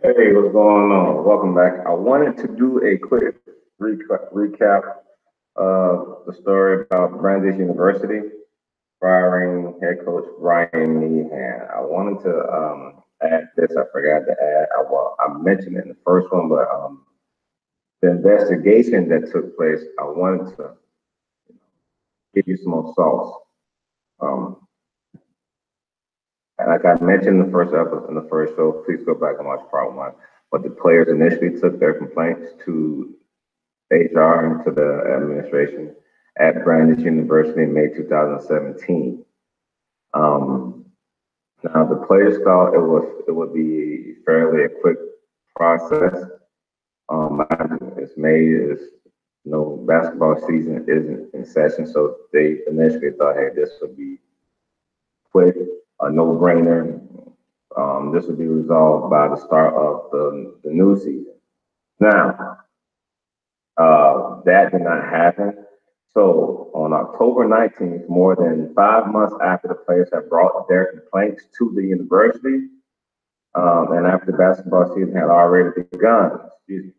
Hey, what's going on? Welcome back. I wanted to do a quick recap of the story about Brandeis University firing head coach Brian Meehan. I wanted to add this. I forgot to add. I mentioned it in the first one, but the investigation that took place, I wanted to give you some more sauce. Um, and like I mentioned in the first episode, in the first show, please go back and watch part one. But the players initially took their complaints to HR and to the administration at Brandeis University in May 2017. Um, Now the players thought it would be fairly a quick process. It's May is no basketball season isn't in session, so they initially thought, hey, this would be quick, a no-brainer. This would be resolved by the start of the new season. Now, that did not happen. So on October 19th, more than 5 months after the players had brought their complaints to the university, and after the basketball season had already begun, excuse me,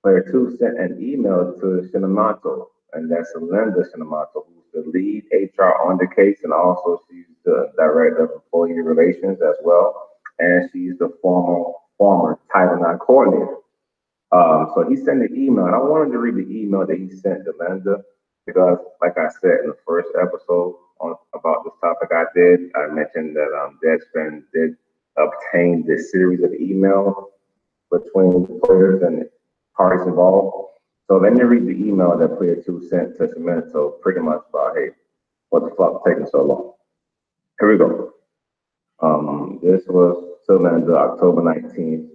player two sent an email to Shinamato, and that's Linda Shinamato, who's the lead HR on the case, and also she's the director of employee relations as well, and she's the former Title IX coordinator. So he sent an email, and I wanted to read the email that he sent to Linda because, like I said in the first episode about this topic, I mentioned that Deadspin did obtain this series of emails between players and parties involved. So let me read the email that player two sent to Cemento, pretty much about, hey, what the fuck taking so long? Here we go. This was to Linda, October 19th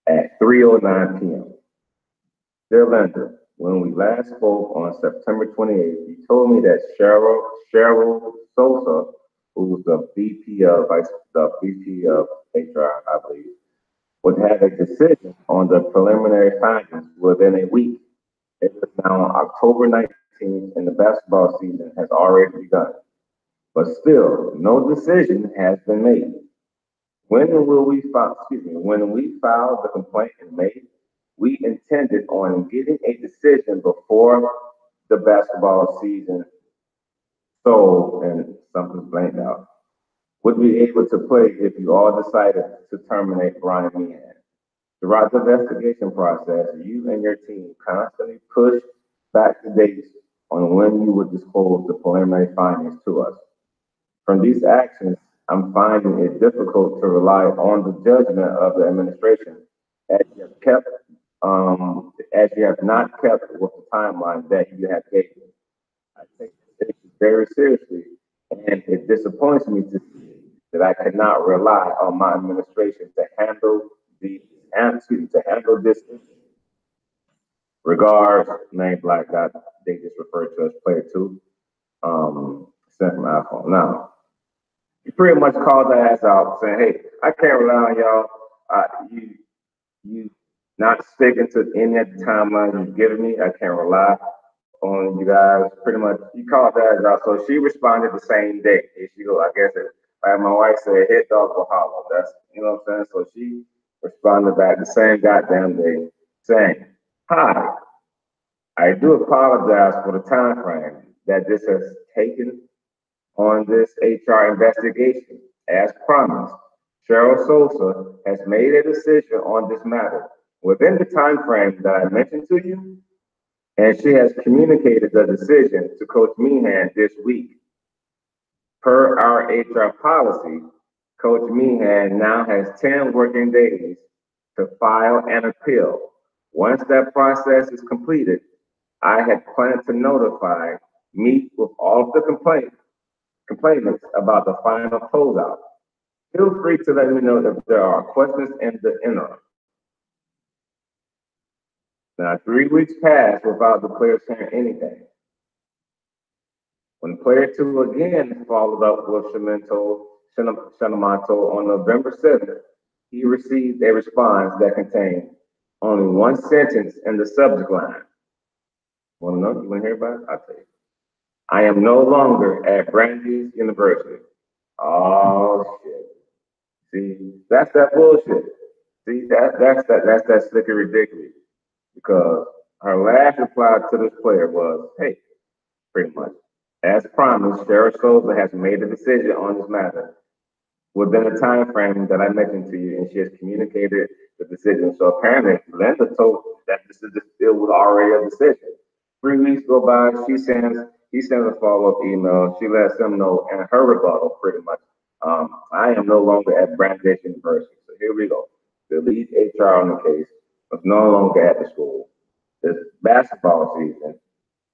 at 3:09 p.m. Dear Linda, when we last spoke on September 28th, you told me that Cheryl Sosa, who's the VP of HR, I believe, would have a decision on the preliminary findings within a week. It is now October 19th, and the basketball season has already begun. But still, no decision has been made. When we filed the complaint in May, we intended on getting a decision before the basketball season. So, and something's blanked out, would be able to play if you all decided to terminate Brian Meehan. Throughout the investigation process, you and your team constantly pushed back the dates on when you would disclose the preliminary findings to us. From these actions, I'm finding it difficult to rely on the judgment of the administration as you have kept, as you have not kept with the timeline that you have given. I take this issue very seriously, and it disappoints me to see that I cannot rely on my administration to handle the to handle this issue. Regards, name Black Dot, they just refer to as player two, sent from iPhone. Now, he pretty much called the ass out saying, hey, I can't rely on y'all. You not sticking to any of the timeline you've given me. I can't rely on you guys. Pretty much, he called that ass out. So she responded the same day. And she go, I guess, like my wife said, hit dog will holler. That's, you know what I'm saying? So she responded back the same goddamn day saying, hi, I do apologize for the time frame that this has taken on this HR investigation. As promised, Cheryl Sosa has made a decision on this matter within the time frame that I mentioned to you, and she has communicated the decision to Coach Meehan this week. Per our HR policy, Coach Meehan now has 10 working days to file an appeal. Once that process is completed, I had planned to meet with all of the complainants about the final closeout. Feel free to let me know if there are questions in the interim. Now, 3 weeks passed without the player saying anything. When player two again followed up with Shinamato on November 7th, he received a response that contained only one sentence in the subject line. Want to know? You want to hear about it? I'll tell you. I am no longer at Brandeis University. Oh, shit. See, that's that bullshit. See, that's that slick and ridiculous because her last reply to this player was, "Hey, pretty much. As promised, Sheriff Souza has made a decision on this matter within the time frame that I mentioned to you, and she has communicated the decision." So apparently, Linda told that this is it was already a decision. 3 weeks go by, he sends a follow up email. She lets him know in her rebuttal, pretty much. I am no longer at Brandeis University. So here we go. The lead HR on the case was no longer at the school. This basketball season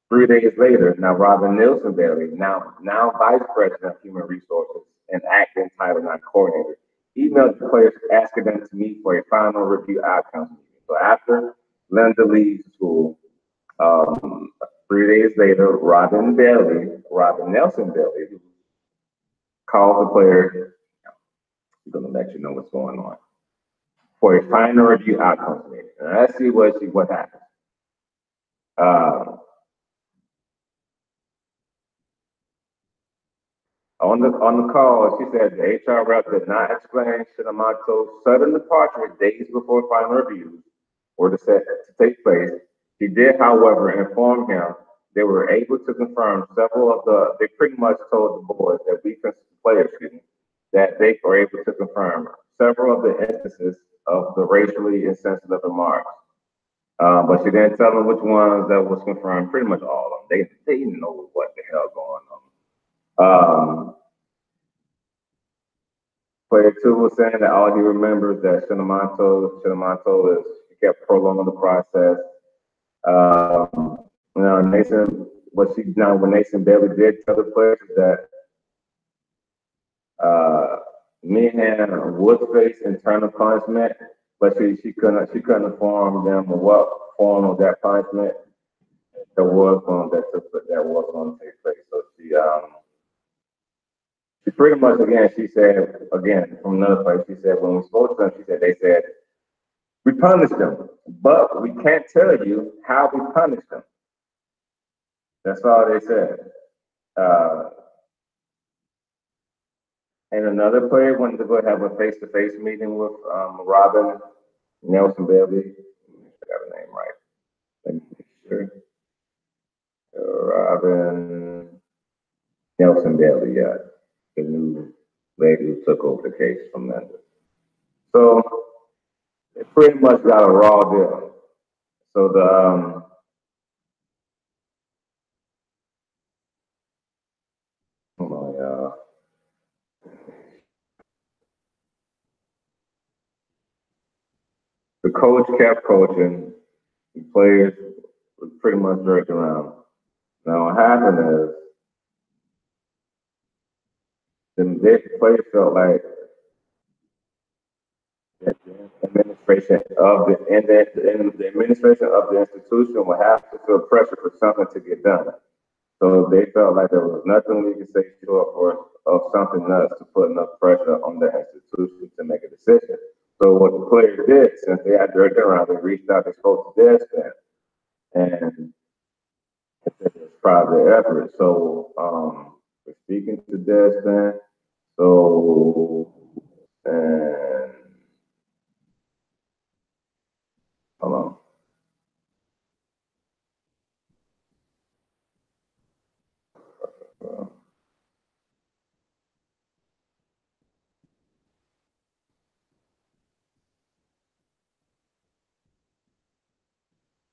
3 days later, now Robin Nielsen Bailey, now Vice President of Human Resources and acting Title IX coordinator, emailed the players asking them to meet for a final review outcomes meeting. So after Linda leaves school, 3 days later, Robin Nelson Bailey, calls the player. She's gonna let you know what's going on for a final review outcomes meeting. And let's see what happens. Uh, on the call, she said the HR rep did not explain Shinamato's sudden departure days before final reviews were to take place. She did, however, inform him they were able to confirm several of the. They pretty much told the boys that players, excuse me, that they were able to confirm several of the instances of the racially insensitive remarks. But she didn't tell them which ones that was confirmed. Pretty much all of them. They didn't know what the hell going on. Player two was saying that all he remembers that Shinamato is he kept prolonging the process. Nathan, when Nathan Bailey did tell the players that uh, Meehan would face internal punishment, but she couldn't inform them what form of that punishment that was going to take place. So she pretty much again she said again from another place she said when we spoke to them she said they said we punished them, but we can't tell you how we punished them. That's all they said. Uh, and another player wanted to go have a face-to-face meeting with Robin Nelson Bailey. I got her name right. Let me make sure. Robin Nelson Bailey, yeah, the new lady who took over the case from Linda. So they pretty much got a raw deal. So hold on, y'all. The coach kept coaching. The players was pretty much jerked around. Now what happened is the players felt like the administration of the administration of the institution would have to feel pressure for something to get done. So they felt like there was nothing we could say short of something else to put enough pressure on the institution to make a decision. So what the players did, since they had jerked around, they reached out, they spoke to Desmond, and it was private effort. So we're speaking to Desmond. So and hold on.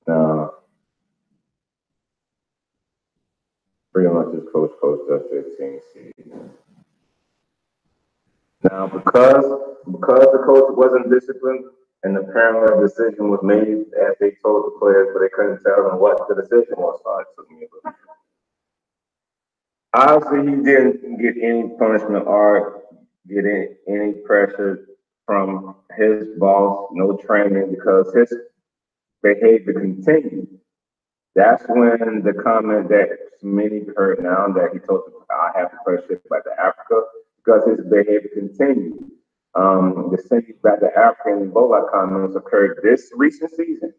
Now, pretty much this coached us 15 seasons. Now, because the coach wasn't disciplined and apparently a decision was made as they told the players, but they couldn't tell them what the decision was. So it took me a little. Obviously, he didn't get any punishment or get any pressure from his boss, no training, because his behavior continued. That's when the comment that many heard now that he told them, I have to play shit back to Africa because his behavior continued. The sending back to Africa and Ebola comments occurred this recent season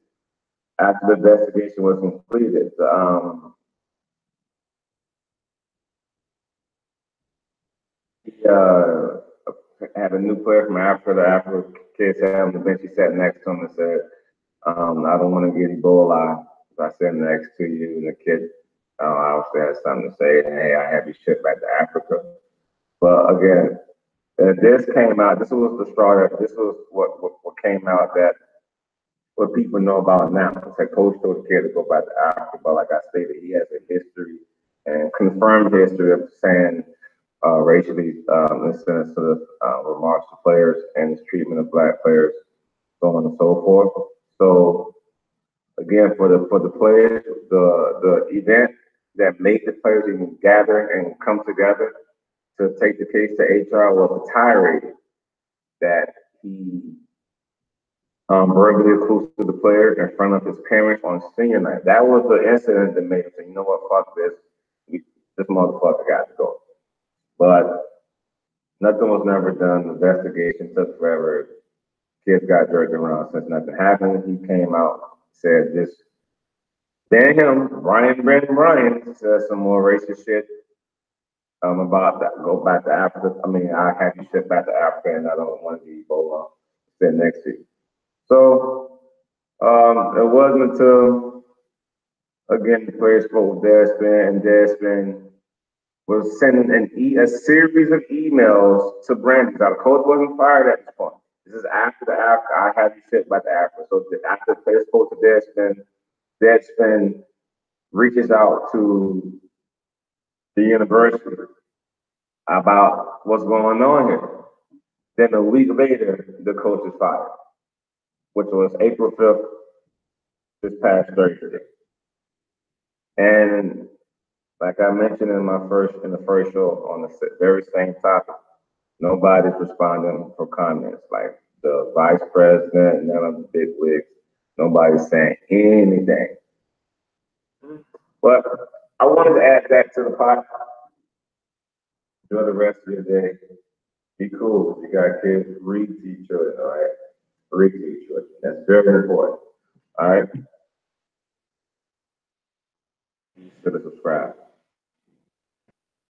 after the investigation was completed. He, had a new player from Africa. The African kid sat on the bench. He sat next to him and said, I don't want to get Ebola if I sit next to you. And the kid obviously had something to say. And, hey, I have you shipped back to Africa. But again, this came out. This was the straw. This was what came out that what people know about now. It's coach told the kid to go back to Africa, but like I stated, he has a history and confirmed history of saying racially insensitive remarks to players and his treatment of black players, so on and so forth. So again, for the players, the event that made the players even gather and come together to take the case to HR was a tirade that he verbally accosted the player in front of his parents on senior night. That was the incident that made him say, you know what, fuck this. This motherfucker got to go. But nothing was never done. The investigation took forever. Kids got jerked around since nothing happened. He came out, said this. Then Brian said some more racist shit about that. Go back to Africa. I mean, I have you shipped back to Africa and I don't want to be Ebola sit next to you. So it wasn't until, again, the players spoke with Deadspin, and Deadspin was sending a series of emails to Brandeis. Now, the coach wasn't fired at this point. This is after the Africa. I have you shipped back to Africa. So after the players spoke to Deadspin reaches out to the university about what's going on here. Then a week later, the coach is fired, which was April 5th, this past Thursday. And like I mentioned in the first show on the very same topic, nobody's responding for comments. Like the vice president, none of the big wigs, nobody's saying anything. But I wanted to add that to the pot. Enjoy the rest of your day. Be cool. You got kids, read to each other, all right? Read to each other. That's very important. All right. You should have subscribed.